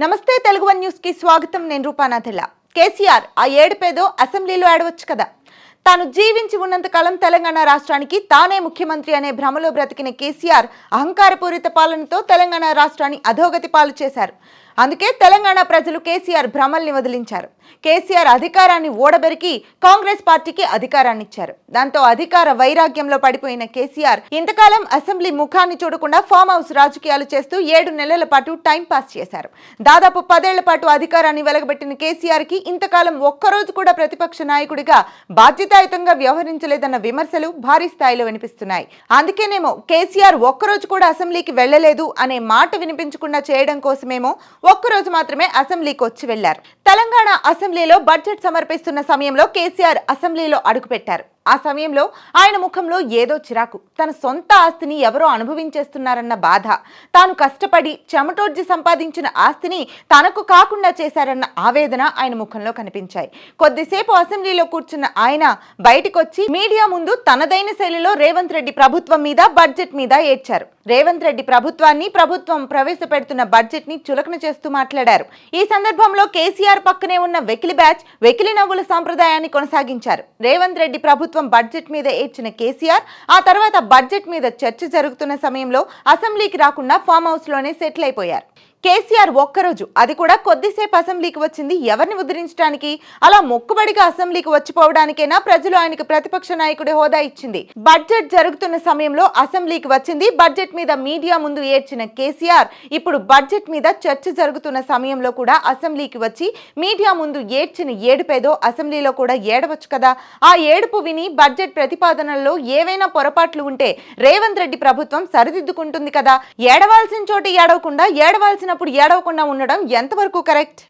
నమస్తే Telugu one news కి స్వాగతం. నేను రూపానాథెల్ల. కేసీఆర్ ఆ ఏడుపేదో అసెంబ్లీలో ఆడవచ్చు కదా. తాను జీవించి ఉన్నంత కాలం తెలంగాణ రాష్ట్రానికి తానే ముఖ్యమంత్రి అనే భ్రమలో బ్రతికిన కేసీఆర్ అహంకారపూరిత పాలనతో తెలంగాణ రాష్ట్రాన్ని అధోగతి పాలు చేశారు. అందుకే తెలంగాణ ప్రజలు కేసీఆర్ భ్రమల్ని వదిలించారు. కేసీఆర్ అధికారాన్ని ఓడబెరికి కాంగ్రెస్ పార్టీకి అధికారాన్ని ఇచ్చారు. దాంతో అధికార వైరాగ్యంలో పడిపోయిన కేసీఆర్ ఇంతకాలం అసెంబ్లీ ముఖాన్ని చూడకుండా ఫామ్ హౌస్ రాజకీయాలు చేస్తూ 7 నెలల పాటు టైం పాస్ చేశారు. దాదాపు 10 ఏళ్ల పాటు అధికారాన్ని వెలగబెట్టిన కేసీఆర్ కి ఇంతకాలం ఒక్కరోజు కూడా ప్రతిపక్ష నాయకుడిగా బాధ్యతాయుతంగా వ్యవహరించలేదన్న విమర్శలు భారీ స్థాయిలో వినిపిస్తున్నాయి. అందుకేనేమో కేసీఆర్ ఒక్కరోజు కూడా అసెంబ్లీకి వెళ్లలేదు అనే మాట వినిపించకుండా చేయడం కోసమేమో ఒక్కరోజు మాత్రమే అసెంబ్లీకి వచ్చి వెళ్లారు. తెలంగాణ అసెంబ్లీలో బడ్జెట్ సమర్పిస్తున్న సమయంలో కేసీఆర్ అసెంబ్లీలో అడుగుపెట్టారు. ఆ సమయంలో ఆయన ముఖంలో ఏదో చిరాకు, తన సొంత ఆస్తిని ఎవరో అనుభవించేస్తున్నారన్న బాధ, తాను కష్టపడి చెమటోడ్చి సంపాదించిన ఆస్తిని తనకు కాకుండా చేశారన్న ఆవేదన ఆయన ముఖంలో కనిపించాయి. కొద్దిసేపు అసెంబ్లీలో కూర్చున్న ఆయన బయటికొచ్చి మీడియా ముందు తనదైన శైలిలో రేవంత్ రెడ్డి ప్రభుత్వం మీద బడ్జెట్ మీద ఏడ్చారు. రేవంత్ రెడ్డి ప్రభుత్వాన్ని, ప్రభుత్వం ప్రవేశపెడుతున్న బడ్జెట్ ని చులకన చేస్తూ మాట్లాడారు. ఈ సందర్భంలో కేసీఆర్ పక్కనే ఉన్న వెకిలి బ్యాచ్ వెకిలి నవ్వుల సంప్రదాయాన్ని కొనసాగించారు. రేవంత్ రెడ్డి ప్రభుత్వం బడ్జెట్ మీద ఏడ్చిన కేసీఆర్ ఆ తర్వాత బడ్జెట్ మీద చర్చ జరుగుతున్న సమయంలో అసెంబ్లీకి రాకుండా ఫామ్ హౌస్ లోనే సెటిల్ అయిపోయారు. కేసీఆర్ ఒక్కరోజు, అది కూడా కొద్దిసేపు అసెంబ్లీకి వచ్చింది ఎవరిని ఉద్ధరించడానికి? అలా మొక్కుబడిగా అసెంబ్లీకి వచ్చిపోవడానికైనా ప్రజలు ఆయనకు ప్రతిపక్ష నాయకుడి హోదా ఇచ్చింది. బడ్జెట్ జరుగుతున్న సమయంలో అసెంబ్లీకి వచ్చింది. బడ్జెట్ మీద మీడియా ముందు ఏడ్చిన కేసీఆర్ ఇప్పుడు బడ్జెట్ మీద చర్చ జరుగుతున్న సమయంలో కూడా అసెంబ్లీకి వచ్చి మీడియా ముందు ఏడ్చిన ఏడుపేదో అసెంబ్లీలో కూడా ఏడవచ్చు కదా. ఆ ఏడుపు విని బడ్జెట్ ప్రతిపాదనల్లో ఏవైనా పొరపాట్లు ఉంటే రేవంత్ రెడ్డి ప్రభుత్వం సరిదిద్దుకుంటుంది కదా. ఏడవాల్సిన చోట ఏడవకుండా, ఏడవాల్సిన ఏడవకుండా ఉండడం ఎంతవరకు కరెక్ట్?